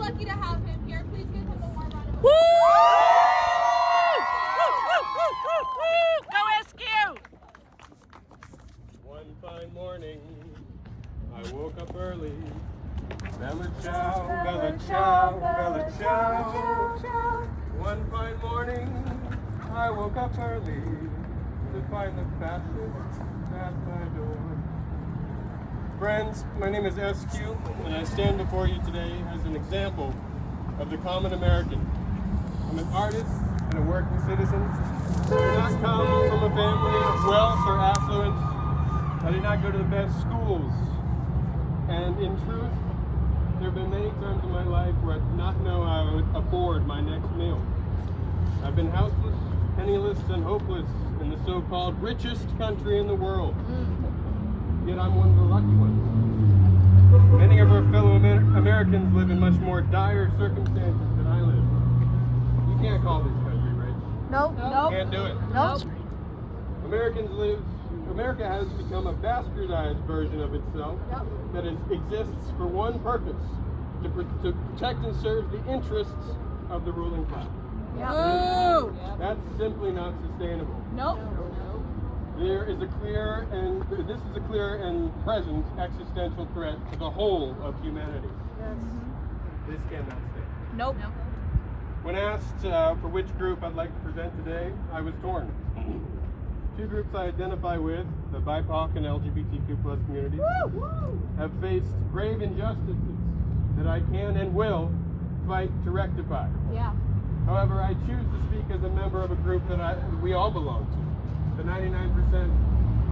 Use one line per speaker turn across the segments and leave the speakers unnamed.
lucky to have him here. Please give him a warm round of applause.
Woo! Go SQ!
One fine morning, I woke up early. Bella ciao, bella ciao, bella ciao. One fine morning, I woke up early to find the fascist at my door. Friends, my name is SQ, and I stand before you today as an example of the common American. I'm an artist and a working citizen. I do not come from a family of wealth or affluence. I did not go to the best schools. And in truth, there have been many times in my life where I did not know how I would afford my next meal. I've been houseless, penniless, and hopeless in the so-called richest country in the world. Yet I'm one of the lucky ones. Many of our fellow Americans live in much more dire circumstances than I live. You can't call this country rich.
Nope.
You can't do it.
Nope.
America has become a bastardized version of itself that exists for one purpose, to protect and serve the interests of the ruling class. That's simply not sustainable.
Nope.
This is a clear and present existential threat to the whole of humanity. This cannot stand.
Nope.
When asked for which group I'd like to present today, I was torn. Two groups I identify with, the BIPOC and LGBTQ+ communities, have faced grave injustices that I can and will fight to rectify.
Yeah.
However, I choose to speak as a member of a group that we all belong to, the 99%,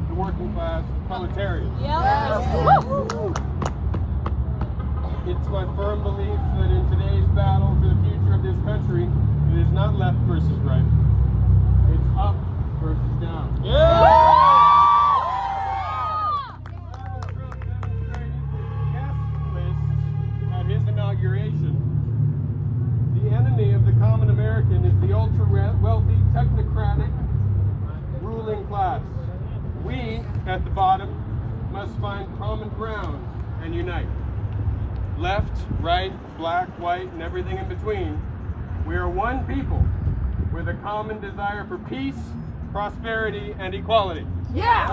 the working class proletariat. It's my firm belief that in today's battle for the future of this country, it is not left versus right. It's up versus down. Donald Trump demonstrated his guest list at his inauguration. The enemy of the common American is the ultra-wealthy, technocratic ruling class. We, at the bottom, must find common ground and unite. Left, right, black, white, and everything in between, we are one people with a common desire for peace, prosperity, and equality. There are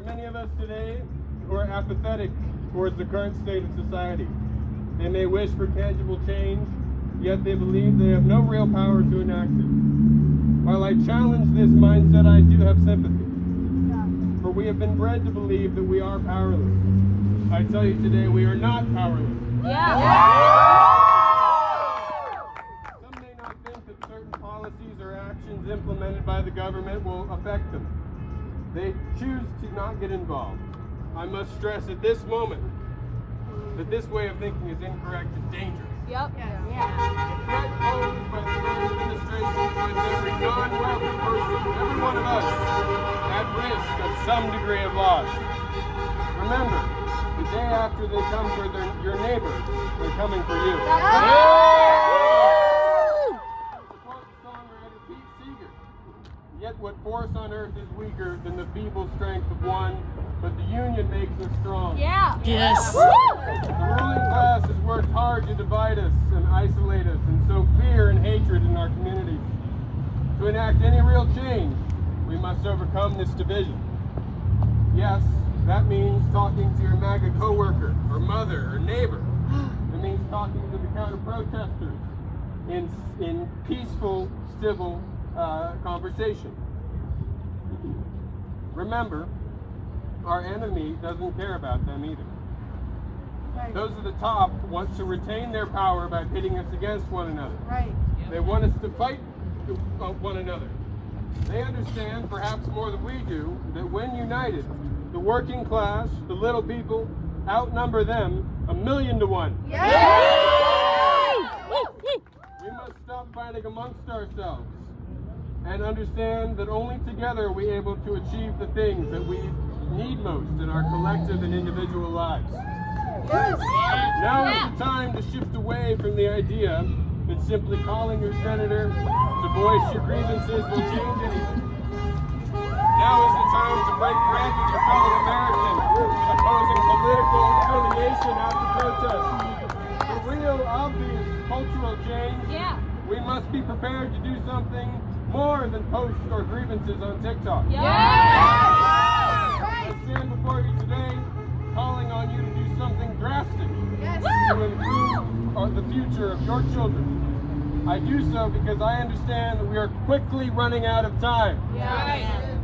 many of us today who are apathetic towards the current state of society. They may wish for tangible change, yet they believe they have no real power to enact it. While I challenge this mindset, I do have sympathy. For we have been bred to believe that we are powerless. I tell you today, we are not powerless. Some may not think that certain policies or actions implemented by the government will affect them. They choose to not get involved. I must stress at this moment that this way of thinking is incorrect and dangerous. The threat posed by the current administration puts every non-wealthy person, every one of us, at risk of some degree of loss. Remember, the day after they come for your neighbor, they're coming for you. To quote songwriter Pete Seeger, yet what force on earth is weaker than the feeble strength of one, but the union makes us strong.
Yes.
The ruling class has worked hard to divide us and isolate us and sow fear and hatred in our communities. To enact any real change, we must overcome this division. Yes, that means talking to your MAGA coworker or mother or neighbor. It means talking to the counter-protesters in peaceful, civil conversation. Remember, our enemy doesn't care about them either. Those at the top want to retain their power by pitting us against one another. They want us to fight one another. They understand, perhaps more than we do, that when united, the working class, the little people, outnumber them 1,000,000 to 1. We must stop fighting amongst ourselves and understand that only together are we able to achieve the things that we need most in our collective and individual lives. Now is the time to shift away from the idea that simply calling your senator to voice your grievances will change anything. Now is the time to break bread with your fellow American, opposing political affiliation after protest. cultural change,
Yeah.
we must be prepared to do something more than post our grievances on TikTok.
Yeah.
I stand before you today calling on you to do something drastic to improve the future of your children. I do so because I understand that we are quickly running out of time.
Yeah.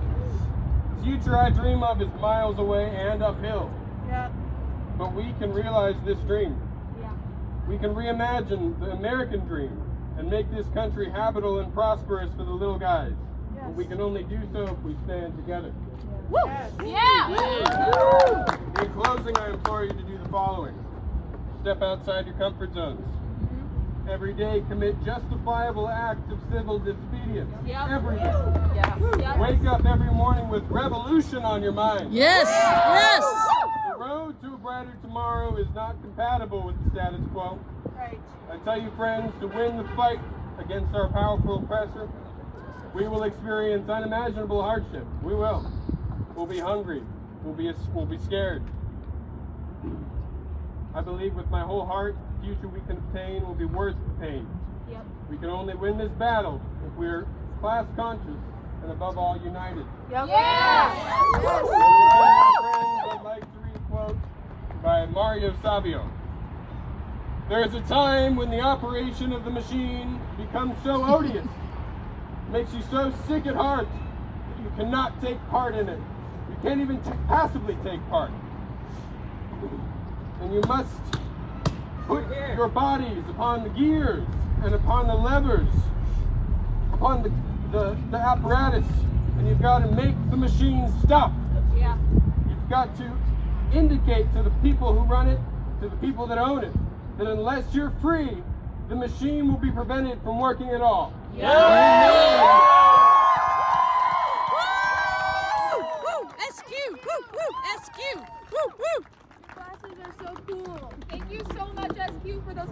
The future I dream of is miles away and uphill.
Yeah.
But we can realize this dream.
Yeah.
We can reimagine the American dream and make this country habitable and prosperous for the little guys.
Yes.
But we can only do so if we stand together.
Yes.
Yeah.
In closing, I implore you to do the following. Step outside your comfort zones. Every day, commit justifiable acts of civil disobedience.
Yep.
Every day.
Yeah. Yeah.
Wake up every morning with revolution on your mind.
Yes, yes.
The road to a brighter tomorrow is not compatible with the status quo.
Right.
I tell you, friends, to win the fight against our powerful oppressor, we will experience unimaginable hardship. We will. We'll be hungry. We'll be scared. I believe with my whole heart, the future we can obtain will be worth the pain.
Yep.
We can only win this battle if we're class conscious and above all united.
Yep.
Yeah.
And with that, my friends, I'd like to read a quote by Mario Savio. There is a time when the operation of the machine becomes so odious, makes you so sick at heart that you cannot take part in it. You can't even passively take part. And you must put your bodies upon the gears and upon the levers, upon the apparatus, and you've got to make the machine stop.
Yeah.
You've got to indicate to the people who run it, to the people that own it, that unless you're free, the machine will be prevented from working at all.
SQ, woo, woo, SQ, woo, woo.
Classes are so cool. Thank you so much, SQ, for those